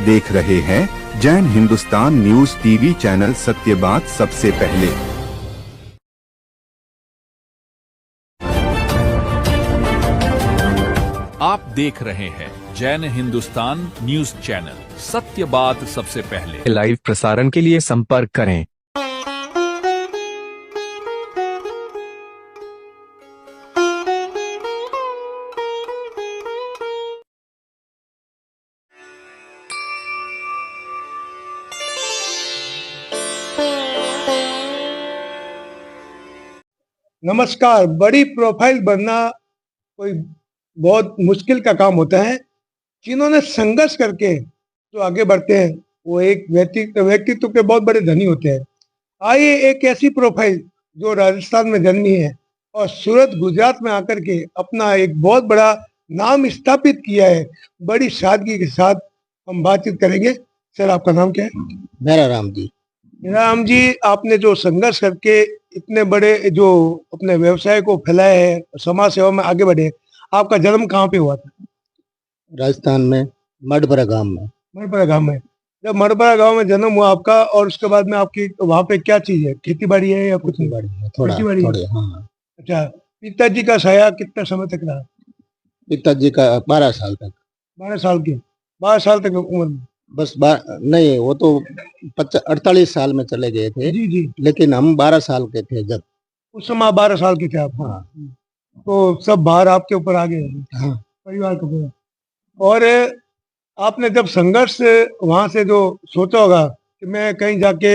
देख रहे हैं Jain Hindustan news TV channel, सत्य बात सबसे पहले। आप देख रहे हैं जैन हिंदुस्तान न्यूज चैनल, सत्य बात सबसे पहले। लाइव प्रसारण के लिए संपर्क करें। नमस्कार। बड़ी प्रोफाइल बनना कोई बहुत मुश्किल का काम होता है। जिन्होंने संघर्ष करके जो आगे बढ़ते हैं वो एक व्यक्तित्व के बहुत बड़े धनी होते हैं। आइए एक ऐसी प्रोफाइल जो राजस्थान में जन्मी है और सूरत गुजरात में आकर के अपना एक बहुत बड़ा नाम स्थापित किया है, बड़ी सादगी के साथ हम बातचीत करेंगे। सर, आपका नाम क्या है? मेरा राम जी। राम जी, आपने जो संघर्ष करके इतने बड़े जो अपने व्यवसाय को फैलाया है, समाज सेवा में आगे बढ़े, आपका जन्म कहाँ पे हुआ था? राजस्थान में मडबरा गांव में। मरपरा गांव में। जब मरपरा गांव में जन्म हुआ आपका, और उसके बाद में आपकी वहाँ पे क्या चीज है? खेती बाड़ी है या कुछ नहीं? बाड़ी है, थोड़ा खेती-बाड़ी है। थोड़े। हाँ, अच्छा, पिताजी का साया कितना समय तक रहा? पिताजी का 12 साल तक। 12 साल के? 12 साल तक उम्र में? बस नहीं, वो तो 48 साल में चले गए थे, जी जी। लेकिन हम 12 साल के थे जब। उस समय 12 साल के थे आप? हाँ तो सब भार आपके ऊपर आ गए, हाँ। परिवार के ऊपर। और आपने जब संघर्ष वहां से जो सोचा होगा कि मैं कहीं जाके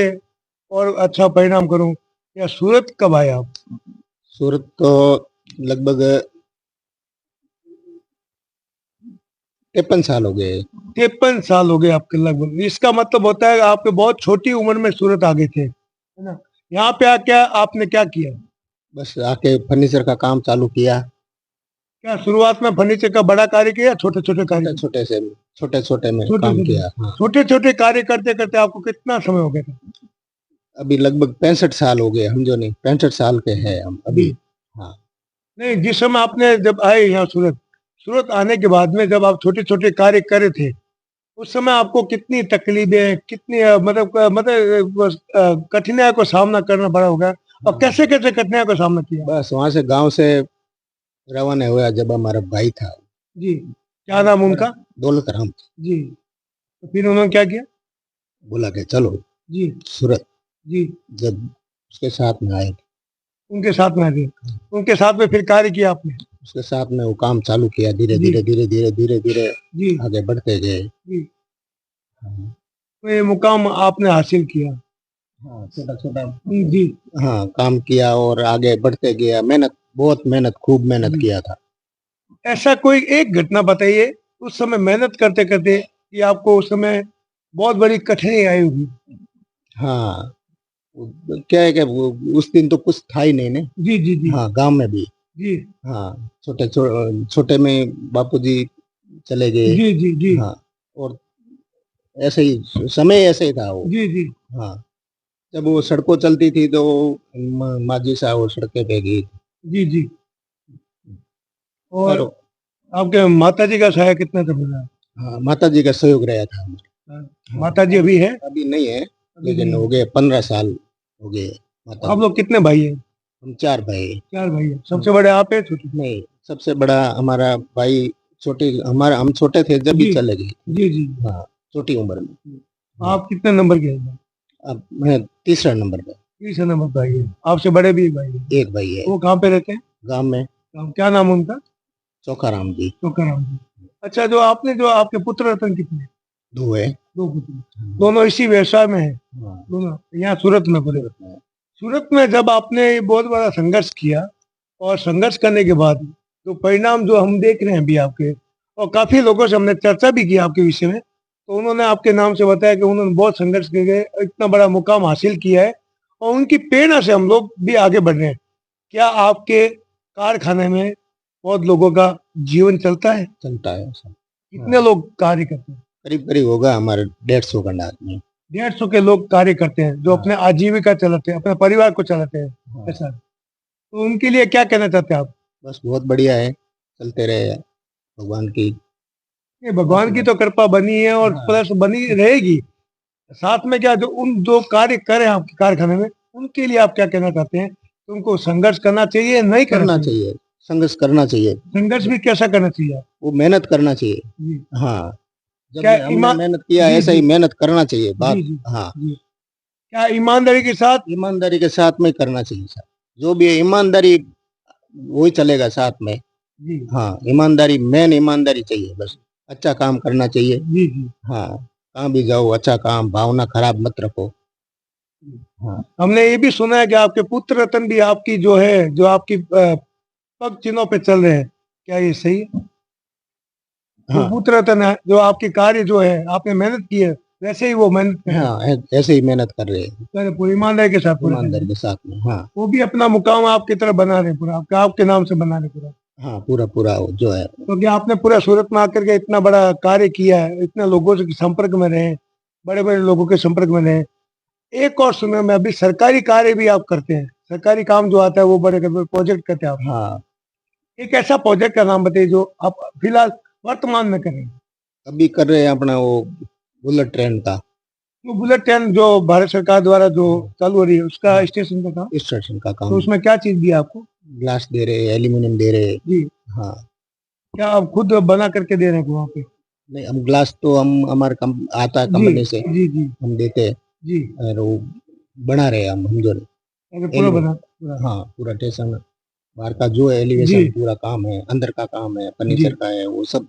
और अच्छा परिणाम करूं, या सूरत कब आए आप? सूरत तो लगभग 53 साल हो गए। 53 साल हो गए आपके लगभग। इसका मतलब होता है आपके बहुत छोटी उम्र में सूरत आ गए थे, है ना? यहाँ पे आके आपने क्या किया? बस आके फर्नीचर का काम चालू किया। क्या शुरुआत में फर्नीचर का बड़ा कार्य किया, छोटे छोटे कार्य? छोटे छोटे में काम किया। हाँ। छोटे छोटे कार्य करते करते आपको कितना समय हो गया था? अभी लगभग 65 साल हो गए, हम जो नहीं 65 साल के हैं हम अभी। हाँ। नहीं, जिस समय आपने जब आए यहाँ सूरत, सूरत आने के बाद में जब आप छोटे छोटे कार्य कर रहे थे, उस समय आपको कितनी तकलीफें, कितनी कठिनाई को सामना करना पड़ा होगा, और कैसे कैसे कठिनाई का सामना किया? बस वहां से गांव से रवाना हुआ जब हमारा भाई था। जी, क्या नाम उनका? दौलत राम। जी। तो फिर उन्होंने क्या किया? बोला कि चलो जी सूरत। जी। जब उसके साथ में आए, उनके साथ में आ गए, उनके साथ में फिर कार्य किया आपने? उसके साथ में वो काम चालू किया। धीरे जी। धीरे धीरे धीरे धीरे धीरे जी आगे बढ़ते गए। जी। हाँ। तो ये मुकाम आपने हासिल किया? हाँ, छोटा छोटा। जी। हाँ, काम किया और आगे बढ़ते गया। बहुत मेहनत, खूब मेहनत जी। किया था। ऐसा कोई एक घटना बताइए उस समय मेहनत करते करते कि आपको उस समय बहुत बड़ी कठिनाई आई होगी। हाँ, क्या है कि उस दिन तो कुछ था ही नहीं ने। जी जी जी। हाँ, गांव में भी। जी हाँ, छोटे में बापूजी चले गए। जी जी जी। हाँ, और ऐसे ही समय ऐसे ही था वो। जी जी। हाँ, जब वो सड़कों चलती थी तो माजी साहब वो सड़कें पे गई। जी जी। और और आपके माता जी का साया कितना तक बना? हाँ, माता जी का सहयोग रहा था हमारा। हाँ, माता जी अभी है? अभी नहीं है, अभी लेकिन नहीं हो गए 15 साल हो गए माता आप जी। लोग कितने भाई हैं? हम 4 भाई। 4 भाई हैं। सबसे बड़े आप हैं, छोटे? नहीं, सबसे बड़ा हमारा भाई। हम छोटे थे जब भी जी चले गए। जी जी। हाँ, छोटी उम्र में। आप कितने नंबर के हैं? अब मैं तीसरा नंबर पे। 30 नंबर भाई है। आपसे बड़े भी एक भाई है? एक भाई है वो कहाँ पे रहते हैं? गांव में, क्या नाम है उनका? चोखाराम जी। चोकाराम जी। अच्छा, जो आपके पुत्र रत्न कितने? 2 है। 2 पुत्र। दोनों इसी व्यवसाय में है? हाँ, दोनों यहाँ सूरत में बोले? सूरत में। सूरत में जब आपने ये बहुत बड़ा संघर्ष किया, और संघर्ष करने के बाद जो परिणाम जो हम देख रहे हैं अभी आपके, और काफी लोगों से हमने चर्चा भी की आपके विषय में, तो उन्होंने आपके नाम से बताया कि उन्होंने बहुत संघर्ष करके इतना बड़ा मुकाम हासिल किया है, और उनकी प्रेरणा से हम लोग भी आगे बढ़ रहे हैं। क्या आपके कारखाने में बहुत लोगों का जीवन चलता है? चलता है सब। कितने लोग कार्य करते हैं? करीब करीब होगा हमारे 150 का आदमी। 150 के लोग कार्य करते हैं जो हाँ। अपने आजीविका चलाते हैं, अपने परिवार को चलाते हैं। हाँ। ऐसा, तो उनके लिए क्या कहना चाहते हैं आप? बस बहुत बढ़िया है, चलते रहे भगवान की ये भगवान की तो कृपा बनी है और हाँ। प्लस बनी रहेगी। साथ में क्या जो उन जो कार्य करें आपके कारखाने में उनके लिए आप क्या कहना चाहते हैं? तो उनको संघर्ष करना चाहिए, नहीं करना करना चाहिए? चाहिए, संघर्ष करना चाहिए, संघर्ष भी कैसा करना चाहिए? वो मेहनत करना चाहिए। जी। हाँ, जब क्या हमने ईमान मेहनत किया जी, ऐसा ही जी, मेहनत करना चाहिए बात। जी, जी, हाँ, जी। क्या ईमानदारी के साथ? ईमानदारी के साथ में करना चाहिए सर, जो भी है ईमानदारी वही चलेगा साथ में। जी, हाँ, ईमानदारी, मेन ईमानदारी चाहिए बस, अच्छा काम करना चाहिए। जी, जी। हाँ, कहाँ भी जाओ अच्छा काम, भावना खराब मत रखो। हाँ, हमने ये भी सुना है कि आपके पुत्र रत्न भी आपकी जो है, जो आपकी पग चिन्हों पे चल रहे हैं। क्या ये सही है? जो हाँ, पुत्र रत्न है, जो आपके कार्य जो है, आपने मेहनत की है, वैसे ही वो मेहनत कर हाँ, ऐसे ही मेहनत कर रहे हैं, रहे हैं, पूरी ईमानदारी के साथ पूरा कर रहे ईमानदारी हैं। के साथ में। हाँ, वो भी अपना मुकाम आपकी तरफ बना रहे हैं पूरा, आपके आपके नाम से बना रहे हैं पूरा। हाँ, पूरा पूरा वो जो है। क्योंकि आपने पूरा सूरत में आकर के इतना बड़ा कार्य किया है, इतने लोगों से संपर्क में रहे, बड़े बड़े लोगों के संपर्क में रहे। एक और सुना मैं अभी, सरकारी कार्य भी आप करते हैं, सरकारी काम जो आता है वो बड़े प्रोजेक्ट करते हैं आप। हाँ, एक ऐसा प्रोजेक्ट का नाम बताइए जो आप फिलहाल वर्तमान में कर रहे हैं। अभी कर रहे हैं अपना वो बुलेट ट्रेन का वो बुलेट ट्रेन जो भारत सरकार द्वारा जो चालू हो रही है उसका हाँ, स्टेशन का काम। स्टेशन का तो काम। उसमें क्या चीज दिया आपको? ग्लास दे रहे, एल्यूमिनियम दे रहे। जी। हाँ, क्या आप खुद बना करके दे रहे हैं वहाँ पे? नहीं, हम ग्लास तो हम हमारे आता है जी, कंपनी से, जी, जी, हम देते हैं जी। और वो बना रहे हैं हम जो अरे पूरा बना पूरा। हाँ, पूरा स्टेशन बाहर का जो है जी, एलिवेशन पूरा काम है, अंदर का काम है, जी। फर्नीचर का है, वो सब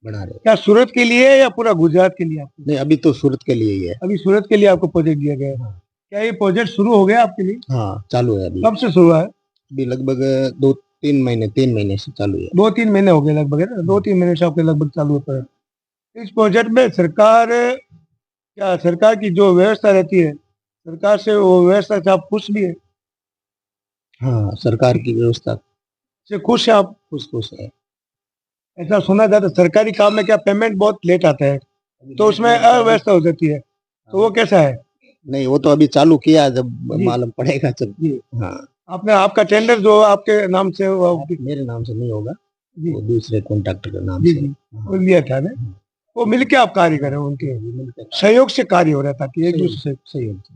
बना रहे हैं। क्या सूरत के लिए है या पूरा गुजरात के लिए आपको? नहीं, अभी तो सूरत के लिए ही है। अभी सूरत के लिए आपको प्रोजेक्ट दिया गया है। हाँ, क्या ये प्रोजेक्ट शुरू हो गया आपके लिए? हाँ, चालू है अभी। कब से शुरू है? अभी लगभग 3 महीने से चालू है। 2-3 महीने हो गए लगभग, है ना? 2-3 महीने से आपके लगभग चालू होता है। इस प्रोजेक्ट में सरकार, क्या सरकार की जो व्यवस्था रहती है, सरकार से वो व्यवस्था से आप खुश भी है? हाँ, सरकार की व्यवस्था से खुश है आप? खुश खुश है। ऐसा सुना जाता है सरकारी काम में क्या पेमेंट बहुत लेट आता है, तो उसमें अव्यवस्था हो जाती है, तो वो कैसा है? नहीं, वो तो अभी चालू किया, जब जी, मालूम पड़ेगा जब। जी। हाँ, आपने आपका टेंडर जो आपके नाम से मेरे नाम से नहीं होगा, जी, वो दूसरे कॉन्ट्रैक्टर के नाम जी, से। जी, हाँ, वो लिया था ना, वो मिलके आप कार्य करें, उनके मिलकर सहयोग से कार्य हो रहा है ताकि एक सहयोग दूसरे से। सहयोग से।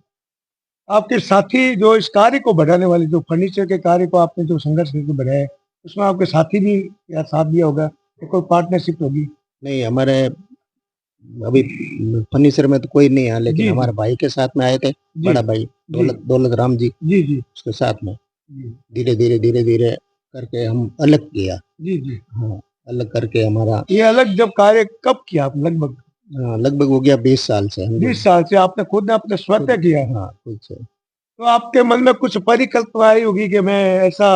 आपके साथी जो इस कार्य को बढ़ाने वाले, जो फर्नीचर के कार्य को आपने जो संघर्ष करके बढ़ाया है, उसमें आपके साथी भी या साथ दिया होगा, या कोई पार्टनरशिप होगी? नहीं, हमारे अभी फर्नीचर में तो कोई नहीं है, लेकिन जी, हमारे जी, भाई के साथ में आए थे, जी, बड़ा भाई जी, दौलत राम जी, जी, जी, उसके साथ में जी, धीरे धीरे करके हम अलग किया। जी, जी। हाँ, अलग करके हमारा ये अलग जब कार्य कब किया आप लगभग? लगभग हो गया 20 साल से हम 20 साल से आपने खुद ने अपने स्वतः किया है। हाँ, खुद से। तो आपके मन में कुछ परिकल्पना आई होगी कि मैं ऐसा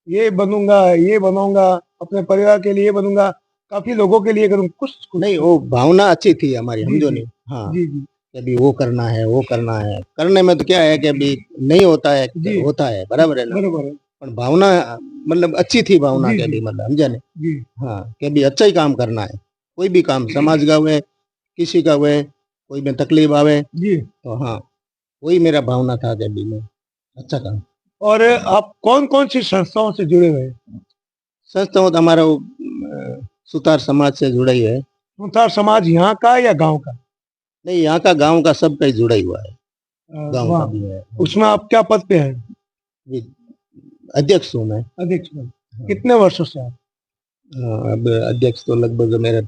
ये बनूंगा, ये बनाऊंगा, अपने परिवार के लिए ये बनूंगा, काफी लोगों के लिए करूँ, कुछ कुछ? नहीं, वो भावना अच्छी थी हमारी, जी, हम जो जी, नहीं। हाँ, जी, जी, कि अभी वो करना है, वो करना है, करने में तो क्या है कि अभी नहीं होता है, जी, होता है बराबर है ना। बरोबर है। पर भावना मतलब अच्छी थी, भावना जी, के जी, भी मतलब समझा नहीं। जी, हाँ, कि अभी अच्छा ही काम करना है, कोई भी काम समाज का हुए, किसी का हुए, कोई में तकलीफ आवे, जी। तो हाँ, वही मेरा भावना था कि अभी मैं अच्छा काम। और आप कौन कौन सी संस्थाओं से जुड़े हुए हैं? संस्था तो हमारा वो सुतार समाज से जुड़ा ही है। सुतार समाज यहाँ का या गांव का? नहीं, यहाँ का गांव का सबका ही जुड़ा ही हुआ है, गांव का वहाँ भी है। उसमें आप क्या पद पे हैं? ये अध्यक्ष हूँ मैं। अध्यक्ष पद। हाँ। कितने वर्षों से आप? अब अध्यक्ष तो लगभग मेरे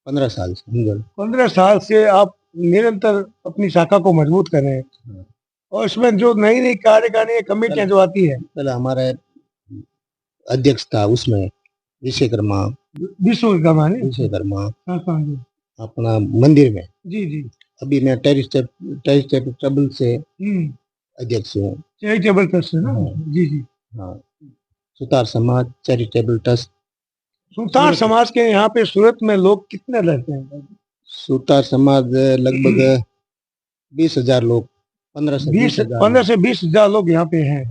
15 साल से समझो। 15 साल से आप निरंतर अपनी शाखा को मजबूत कर रहे हैं। हाँ। और इसमें जो नई नई कार्यकारिणी कमेटियां जो आती है, पहले हमारे अध्यक्ष था, उसमें विश्वकर्मा विश्व का माने विश्वकर्मा संस्थान जी। अपना मंदिर में। जी, जी। अभी मैं टेरिस से अध्यक्ष हूँ। चैरिटेबल ट्रस्ट है ना? हाँ। जी, जी। हाँ, सुतार समाज चैरिटेबल ट्रस्ट। सुतार समाज के यहाँ पे सूरत में लोग कितने रहते हैं? सुतार समाज लगभग 20,000 लोग, 15 से 20,000 15 से 20 हजार लोग यहाँ पे हैं,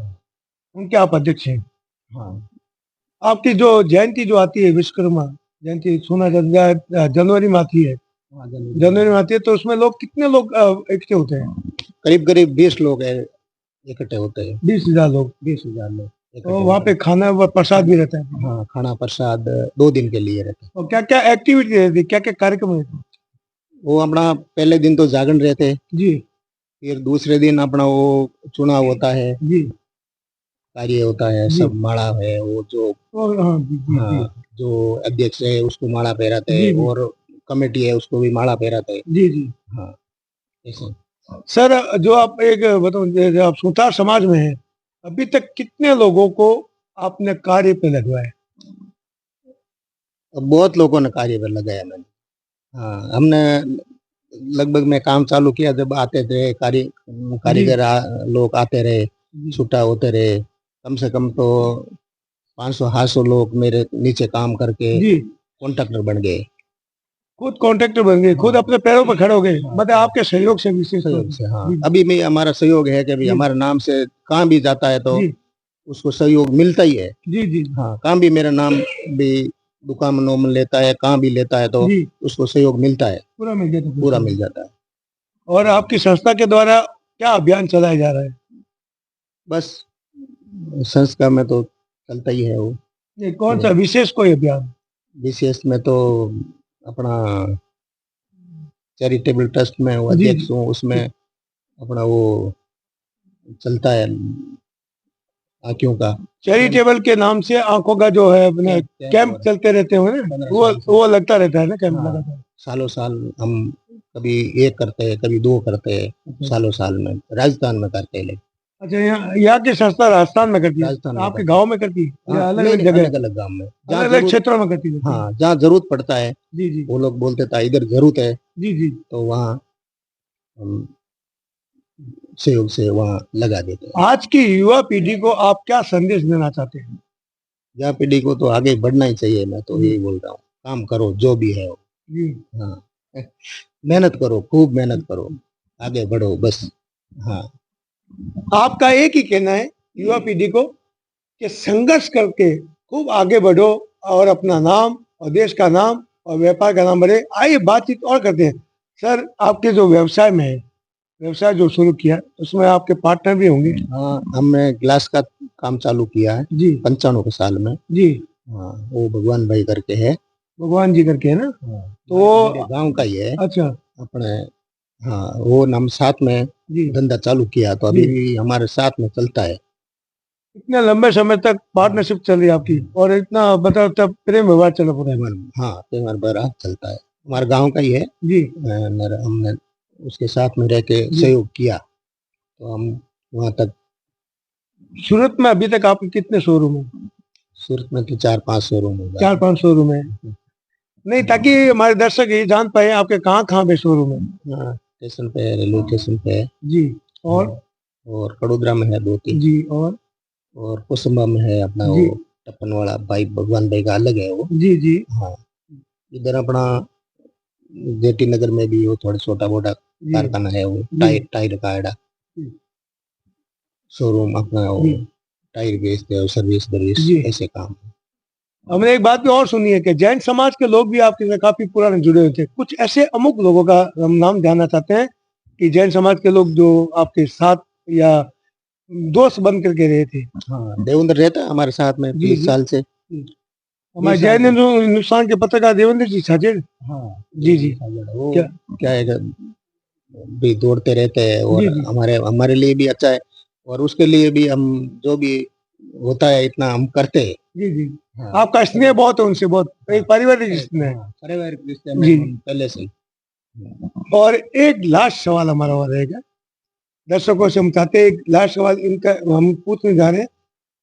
उनके आप अध्यक्ष हैं। हाँ, आपकी जो जयंती जो आती है, विश्वकर्मा जयंती, सुना जाता है जनवरी में आती है, हाँ, जनवरी में आती है, तो उसमें लोग कितने लोग इकट्ठे होते हैं? करीब करीब 20 लोग इकट्ठे होते हैं। 20 हजार लोग। 20,000 लोग। इकट्ठे और वहाँ पे होकर। खाना व प्रसाद भी रहता है। हाँ, खाना प्रसाद 2 दिन के लिए रहते हैं। और क्या क्या एक्टिविटी रहती है, क्या क्या कार्यक्रम रहते हैं? वो अपना पहले दिन तो जागरण रहते हैं, जी फिर दूसरे दिन अपना वो चुनाव होता है, जी। कार्य होता है, जी। सब माला है वो जो, और हाँ जी जी जी हाँ, जो अध्यक्ष है उसको माला पहराते जी हैं जी और कमेटी है उसको भी माला पहराते हैं। जी जी। हाँ, ऐसे। सर जो आप एक बताओ, जो आप सुतार समाज में हैं, अभी तक कितने लोगों को आपने कार्य पे लगवाया? अब बहुत लोगों ने कार्य पर लगाया मैंने। हाँ, हमने लगभग मैं काम चालू किया जब आते थे जी कारीगर लोग आते रहे, जी छुट्टा होते रहे, कम से कम तो 500-700 लोग मेरे नीचे काम करके जी। कॉन्ट्रैक्टर बन गए। खुद कॉन्ट्रैक्टर बन गए, खुद हाँ, अपने पैरों पर खड़े हो गए, हाँ, मतलब आपके सहयोग से, विशेष तौर सहयोग पे। से। हाँ, जी अभी भी हमारा सहयोग है कि भी जी हमारे नाम से काम भी जाता है तो जी उसको सहयोग मिलता ही है। जी जी हाँ, काम भी मेरा नाम भी दुकान में नोमन लेता है, काम भी लेता है तो जी। उसको सहयोग मिलता है, पूरा मिल गया पूरा था। मिल जाता है। और आपकी संस्था के द्वारा क्या अभियान चलाया जा रहा है? बस संस्कार में तो चलता ही है वो। ये कौन सा विशेष कोई अभियान? विशेष में तो अपना चैरिटेबल ट्रस्ट में वो जी अध्यक्ष हूँ, उसमें अपना वो चलता है आँखों का चैरिटेबल के नाम से आंखों का जो है अपने कैंप चलते रहते हो ना, 15 वो साल से। वो लगता रहता है ना कैंप हाँ, लगातार। सालों साल हम कभी एक करते हैं, कभी 2 करते हैं, सालों साल में राजस्थान में करते हैं। लेकिन अच्छा, यहाँ की संस्था राजस्थान में करती है, राजस्थान में आपके करते गांव में करती है हैं। या हाँ, अलग नहीं अलग नहीं, जगह, अलग अलग गांव में जहाँ अलग अलग जरूरत, क्षेत्रों में करती रहती है? हाँ, जहाँ जरूरत पड़ता है जी जी वो लोग बोलते था इधर जरूरत है जी जी। तो वहाँ हम सहयोग से वहाँ लगा देते हैं। आज की युवा पीढ़ी को आप क्या संदेश देना चाहते हैं? यहाँ पीढ़ी को तो आगे बढ़ना ही चाहिए, मैं तो जी यही बोल रहा हूँ, काम करो जो भी है वो। जी। हाँ, मेहनत करो, खूब मेहनत करो, आगे बढ़ो बस। हाँ, आपका एक ही कहना है युवा पीढ़ी को कि संघर्ष करके खूब आगे बढ़ो और अपना नाम और देश का नाम और व्यापार का नाम बढ़े। आइए बातचीत और करते हैं। सर, आपके जो व्यवसाय में है, व्यवसाय जो शुरू किया, उसमें आपके पार्टनर भी होंगे? हाँ, हमने ग्लास का काम चालू किया है जी 95 के साल में। जी। हाँ, वो भगवान भाई करके है। भगवान जी करके है ना? हाँ, तो वो, मेरे गांव का ही है अच्छा अपने। हाँ, वो हम साथ में जी धंधा चालू किया तो अभी जी। भी हमारे साथ में चलता है। इतने लंबे समय तक पार्टनरशिप चल रही है आपकी, और इतना बताओ तब प्रेम व्यवहार चला पूरा? हाँ, त्योहार बड़ा चलता है, हमारे गांव का ही है। जी हमने उसके साथ में रह के जी। सहयोग किया तो हम वहाँ तक। सूरत में अभी तक आपके कितने शोरूम है? सूरत में तो 4-5 शोरूम होगा। 4-5 शोरूम है? नहीं, ताकि हमारे दर्शक ये जान पाए आपके कहाँ कहाँ पे शोरूम है। हाँ, स्टेशन पे है, रेलवे स्टेशन पे है। जी। और और कड़ोदरा में है 2-3। जी। और कुसुम्बा में है अपना जी वो टप्पन वाला भाई भगवान भाई का अलग है वो। जी जी हाँ, इधर अपना जेटी नगर में भी वो थोड़ा छोटा मोटा जी कारखाना है वो जी टायर टायर का एडा जी। शोरूम अपना वो जी टायर बेचते हैं, सर्विस सर्विस जी। ऐसे काम। हमने एक बात भी और सुनी है कि जैन समाज के लोग भी आपके साथ काफी पुराने जुड़े हुए थे। कुछ ऐसे अमुक लोगों का हम नाम जानना चाहते हैं कि जैन समाज के लोग जो आपके साथ या दोस्त बन करके रहे थे। हाँ, देवेंद्र रहता है हमारे साथ में जी 20 जी साल से। जी। हमारे 20 साल जैन से। हिंदुस्तान के पत्रकार देवेंद्र जी साजिद। हाँ, जी जी। वो क्या? क्या है कि भी दौड़ते रहते हैं और जी जी हमारे हमारे लिए भी अच्छा है और उसके लिए भी हम जो भी होता है इतना हम करते हैं। जी जी। हाँ, आपका स्नेह बहुत है उनसे, बहुत एक पारिवारिक स्नेह है। हाँ, पारिवारिक रिश्ते में जी। हम पहले से ही। और एक लास्ट सवाल हमारा और रहेगा, दर्शकों से हम चाहते हैं एक लास्ट सवाल इनका हम पूछने जा रहे हैं,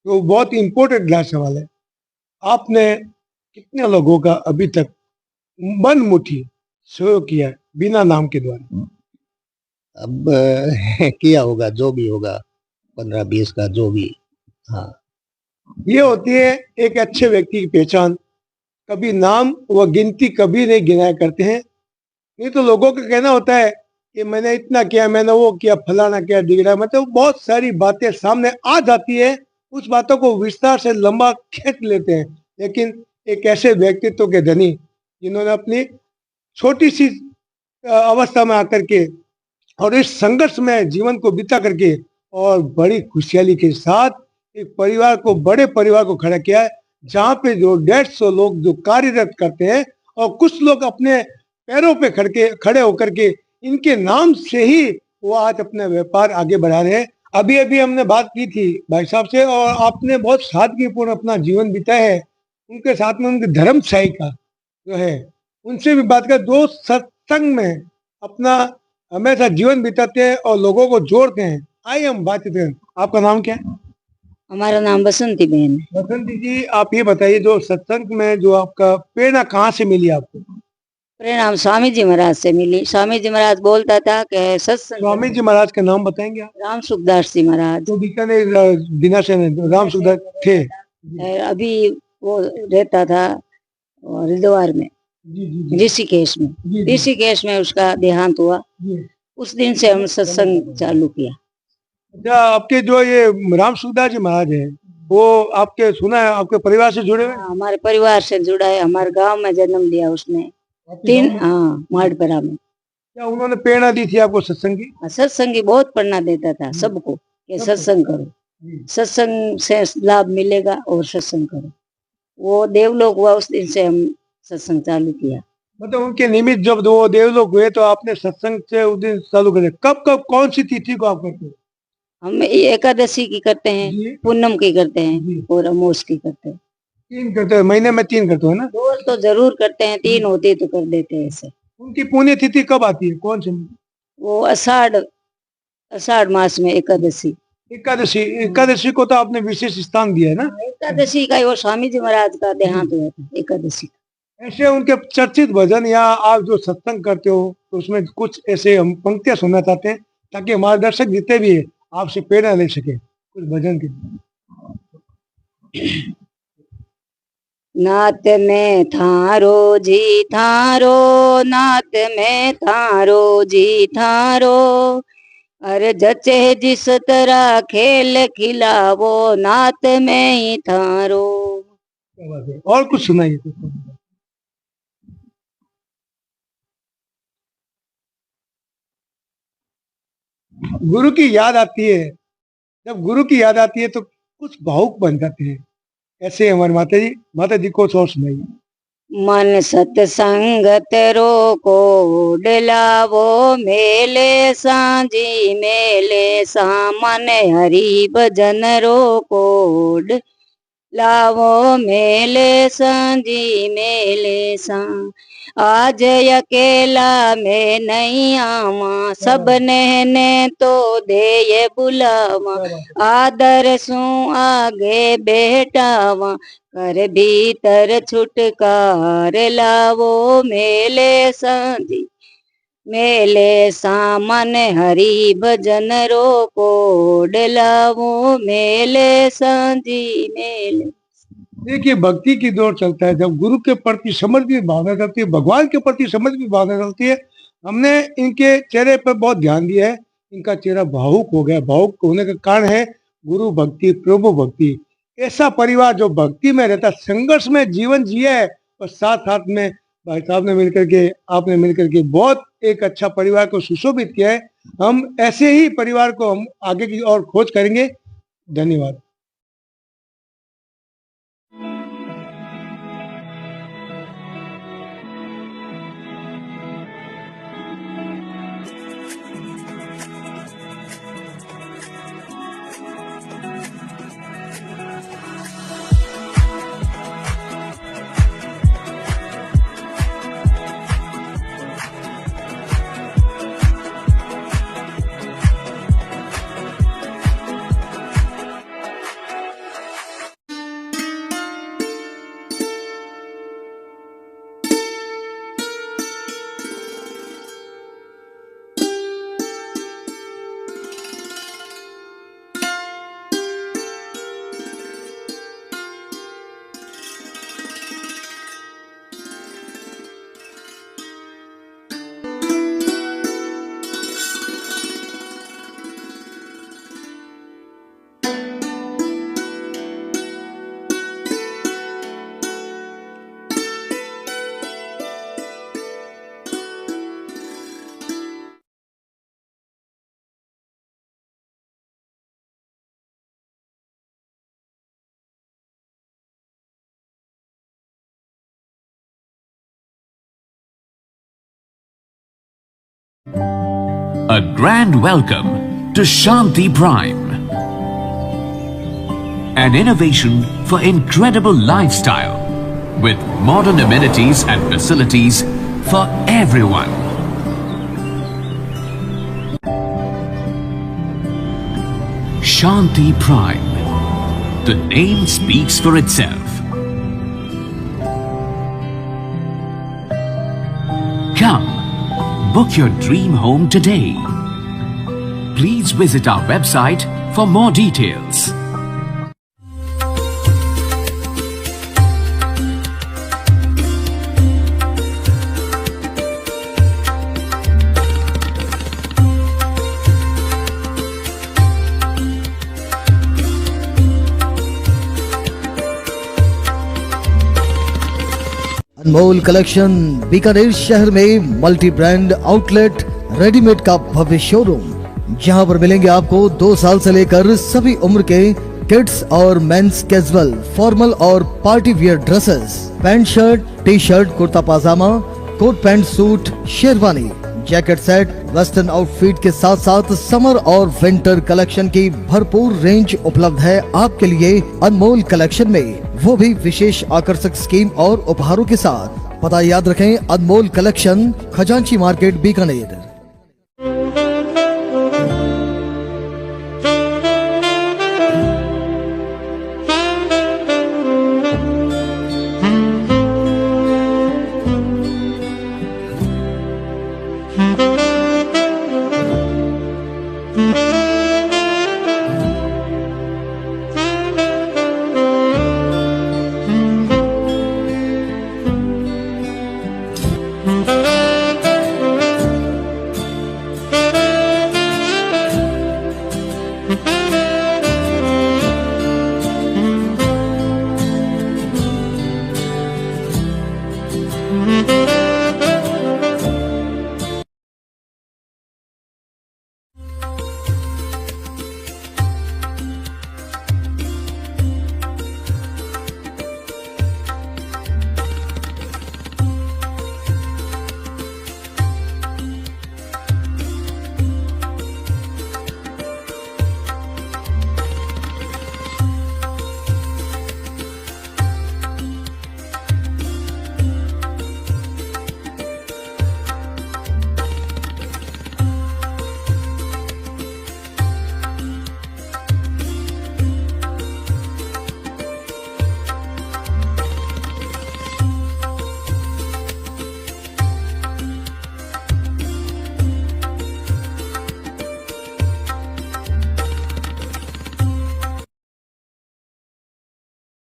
तो बहुत इम्पोर्टेंट लास्ट सवाल है। आपने कितने लोगों का अभी तक मन मुठी सहयोग किया है बिना नाम के द्वारा? अब किया होगा जो भी होगा 15-20 का जो भी। हाँ, ये होती है एक अच्छे व्यक्ति की पहचान। कभी नाम व गिनती कभी नहीं गिनाया करते हैं। नहीं तो लोगों का कहना होता है कि मैंने इतना किया, मैंने वो किया, फलाना किया, डिगड़ा, मतलब बहुत सारी बातें सामने आ जाती है। उस बातों को विस्तार से लंबा खींच लेते हैं। लेकिन एक ऐसे व्यक्तित्व के धनी जिन्होंने अपनी छोटी सी अवस्था में आकर के और इस संघर्ष में जीवन को बिता करके और बड़ी खुशहाली के साथ एक परिवार को, बड़े परिवार को खड़ा किया है, जहाँ पे जो 150 लोग जो कार्यरत करते हैं और कुछ लोग अपने पैरों पे खड़े होकर के इनके नाम से ही वो आज अपना व्यापार आगे बढ़ा रहे हैं। अभी अभी हमने बात की थी भाई साहब से, और आपने बहुत सादगीपूर्ण अपना जीवन बिताया है। उनके साथ में उनके धर्मशाही का जो है उनसे भी बात कर, जो सत्संग में अपना हमेशा जीवन बिताते हैं और लोगों को जोड़ते हैं। आइए हम बातचीत करें। आपका नाम क्या है? हमारा नाम बसंती बहन है। बसंती जी, आप ये बताइए, जो सत्संग में जो आपका प्रेरणा कहाँ से मिली आपको? प्रेरणा स्वामी जी महाराज से मिली। स्वामी जी महाराज बोलता था कि सत्संग। स्वामी जी महाराज का नाम बताएंगे आप? राम सुखदास जी महाराज, जो बीकानेर दिनाशय में राम सुखदास थे। अभी वो रहता था हरिद्वार में, जी जी जी ऋषिकेश में। जी जी ऋषिकेश में उसका देहांत हुआ। जी। उस दिन से हम सत्संग चालू किया। अच्छा, आपके जो ये राम सुखदास जी महाराज है, वो आपके सुना है आपके परिवार से जुड़े हुए हैं? हमारे परिवार से जुड़ा है। हमारे गांव में जन्म लिया उसने। माड़परा में। क्या उन्होंने प्रेरणा दी थी आपको सत्संग की? सत्संगी बहुत प्रेरणा देता था सबको कि सत्संग करो, सत्संग से लाभ मिलेगा और सत्संग करो। वो देवलोक हुआ उस दिन से हम सत्संग चालू किया। मतलब उनके निमित्त जब वो देवलोक हुए तो आपने सत्संग से उस दिन चालू कर दिया। कब कब कौन सी तिथि को आप करते हैं? हम एकादशी की करते जी। हैं, पूनम की करते जी। हैं और अमोस की करते हैं। 3 करते हैं, महीने में 3 करते हो ना? रोज तो जरूर करते हैं, 3 होती तो कर देते हैं ऐसे। उनकी पुण्य तिथि कब आती है, कौन सी? वो आषाढ़ मास में एकादशी। एकादशी को तो आपने विशेष स्थान दिया है ना? एकादशी का वो स्वामी जी महाराज का देहांत हुआ था एकादशी। ऐसे उनके चर्चित भजन या आप जो सत्संग करते हो तो उसमें कुछ ऐसे हम पंक्तियां सुनना चाहते हैं ताकि हमारे दर्शक जितने भी है आपसे प्रेरणा ले सके कुछ भजन की। नात में थारो जी थारो, नात में थारो जी थारो, अरे जचे जिस तरह खेल खिलावो, नात में ही थारो। क्या बात है, और कुछ सुनाइए कुछ। गुरु की याद आती है, जब गुरु की याद आती है तो कुछ भावुक बन जाते हैं। ऐसे हमारे माता जी को और सुनाइए। मन सत्संगत रोको डलावो, मेले सांझी मेले सा, मन हरि भजन रोको लावो, मेले सांझी मेले सा। आज अकेला मैं नहीं आवा, सबने ने तो दे बुलावा, आदर सु आगे बेटावा, कर भीतर छुटकार लावो, मेले सांझी मेले सामन हरि भजन रोको डलावो, मेले सांझी मेले। देखिए, भक्ति की दौर चलता है जब गुरु के प्रति समर्पित भावना चलती है, भगवान के प्रति समर्पित भावना चलती है। हमने इनके चेहरे पर बहुत ध्यान दिया है, इनका चेहरा भावुक हो गया। भावुक होने का कारण है गुरु भक्ति, प्रभु भक्ति। ऐसा परिवार जो भक्ति में रहता, संघर्ष में जीवन जिया है और साथ साथ में भाई साहब ने मिलकर के, आपने मिलकर के बहुत एक अच्छा परिवार को सुशोभित किया है। हम ऐसे ही परिवार को हम आगे की ओर खोज करेंगे। धन्यवाद। A grand welcome to Shanti Prime, an innovation for incredible lifestyle with modern amenities and facilities for everyone. Shanti Prime, the name speaks for itself. Come, book your dream home today. Please visit our website for more details. Anmol collection Bikaner शहर में multi brand outlet readymade का भव्य showroom, जहां पर मिलेंगे आपको 2 साल से लेकर सभी उम्र के किड्स और मेंस कैजुअल, फॉर्मल और party wear dresses, pant shirt, T shirt, kurta pajama, coat pant suit, sherwani, jacket set, western outfit के साथ साथ समर और विंटर कलेक्शन की भरपूर रेंज उपलब्ध है आपके लिए अनमोल कलेक्शन में, वो भी विशेष आकर्षक स्कीम और उपहारों के साथ। पता याद रखें, अनमोल कलेक्शन, खजांची मार्केट, बीकानेर।